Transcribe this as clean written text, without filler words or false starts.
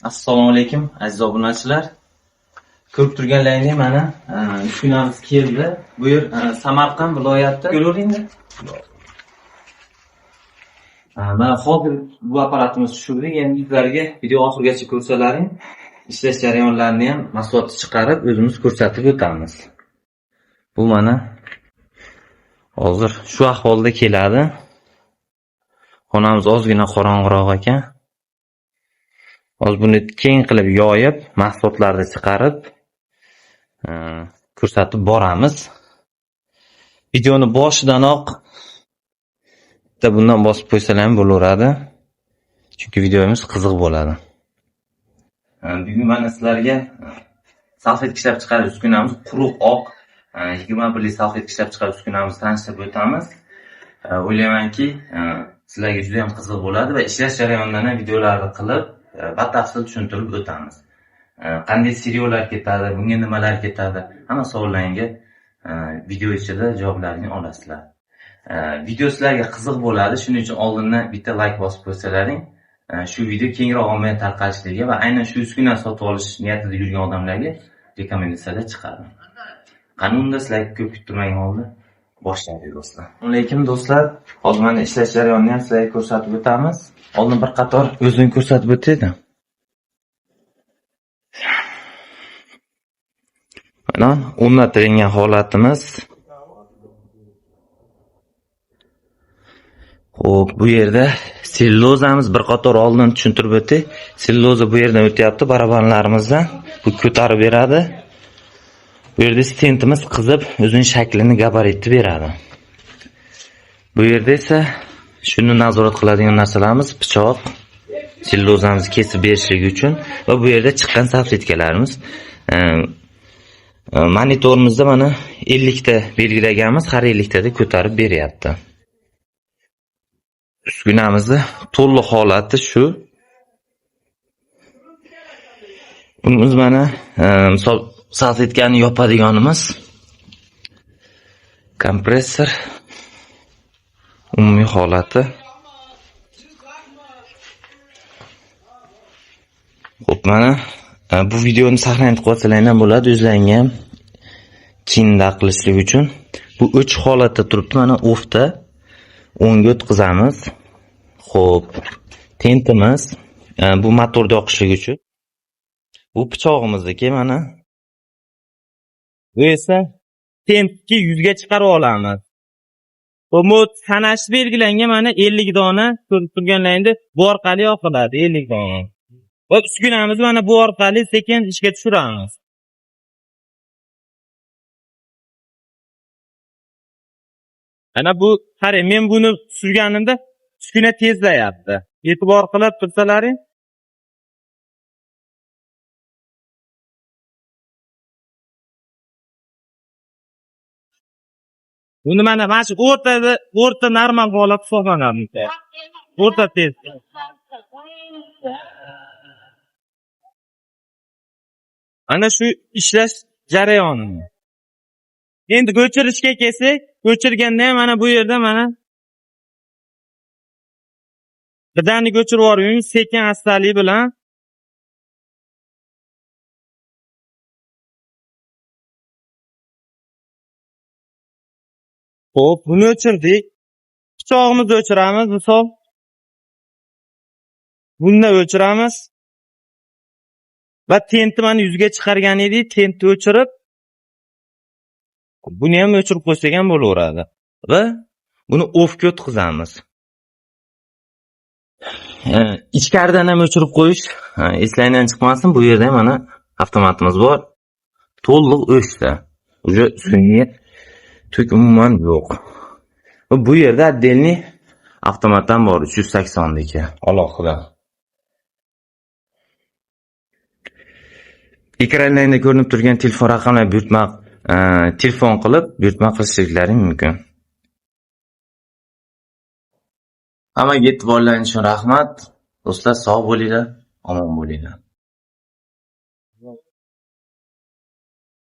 Assalomu alaykum aziz obunachilar. Ko'rib turganlaringiz mana uskunamiz keldi. Bu yer Samarqand viloyati. Ko'ringlar. Mana hozir bu apparatimiz tushirdik. Endi sizlarga video oxirigacha ko'rsalaring, ishlash jarayonlarini ham mahsulotni chiqarib o'zimiz ko'rsatib o'tamiz. Bu mana hozir shu ahvolda keladi. Xonamiz ozgina qorong'iroq ekan. Hozir buni keng qilib yoyib, mahsulotlarni chiqarib ko'rsatib boramiz. Videoni boshidanoq bitta bundan bosib qo'ysalar ham bo'laveradi. Chunki videomiz qiziq bo'ladi. Bugun mana sizlarga salfetka ishlab chiqarish uskunamiz quruq oq 21 lik salfetka ishlab chiqarish uskunamizni tanishtirib o'tamiz. O'ylaymanki, sizlarga juda ham qiziq bo'ladi va ishlash jarayonlarini videolarni qilib batafsil tushuntirib o'tamiz. Qanday seriyalar ketadi, bunga nimalar ketadi, hamma savollaringga video ichida javoblarini olasizlar. Video sizlarga qiziq bo'ladi, shuning uchun oldindan bitta like bosib qo'ysalaring, shu video kengroq ommaga tarqalishligi va aynan shu uskuna sotib olish niyatida yurgan odamlarga rekomendatsiyalar chiqadi. Qanunda sizlarga ko'p kuttirmagan holda boshlaylik do'stlar. Assalomu alaykum do'stlar. Hozir mana ishlash jarayonini ham sizlarga ko'rsatib o'tamiz. Oldin bir qator o'zini ko'rsatib o'taydi. Mana o'rnatilgan holatimiz. Xo'p, bu yerda sellulozamiz bir qator oldin tushuntirib o'tay. Selluloza bu yerdan o'tyapti, barabanlarimizdan. Bu ko'tarib beradi. Bu yerda stentimiz qizib, o'zining shaklini, gabaritni beradi. Bu yerda esa shuni nazorat qiladigan narsalarimiz pichoq, sellulozamizni kesib berishligi uchun va bu yerda chiqqan salfetkalarimiz. Monitorimizda mana 50 ta belgilaganmiz, har 50 tada ko'tarib beryapti. Uskunamizni to'liq holati shu. Bunimiz mana misol salfetkani yopadiganimiz kompressor umumiy holati. Xo'p, mana bu videoni saqlanib qo'ysalar bo'ladi, o'zlaringga ham keyinda qilishlik uchun. Bu 3 holatda turibdi, mana ofda o'ngga o'tkazamiz. Xo'p, tentimiz bu motorda yoqishlik uchun. Bu pichog'imizniki mana. Bu esa tentni 100 ga chiqarib olamiz. Bu sanash belgilangan mana 50 dona ko'rib turganlaringda bu orqali yoqiladi 50 dona. Va uskunamizni mana bu orqali sekin ishga tushiramiz. Ana bu qarang, men buni surganimda uskuna tezlayapti. E'tibor qilib tursalaring. Buni mana shu o'rta normal holat hisoblanadi. O'rta tez. Ana shu ishlash jarayoni. Endi ko'chirishga kelsak, ko'chirganda ham mana bu yerda mana birdani ko'chirib yuboring sekin astalik bilan. Xo'p, buni o'chirdik. Pichog'imizni o'chiramiz, misol. Buni o'chiramiz. Va tentni mana 100 ga chiqargan edik, tentni o'chirib buni ham o'chirib qo'ysak ham bo'laveradi. Va buni offga o'tkazamiz. Ichkaridan ham o'chirib qo'yish eslaringdan chiqmasin. Bu yerda mana avtomatimiz bor. To'liq o'chdi. Uje uskunaga tuk umuman yo'q. Va bu yerda отдельный avtomatdan bor 380 deki alohida. Ekranlarda ko'rinib turgan telefon raqamlarini buyurtma telefon qilib buyurtma qilishliklaring mumkin. Hammaga e'tiborlaringiz uchun rahmat. Do'stlar, sog' bo'linglar, omon bo'linglar.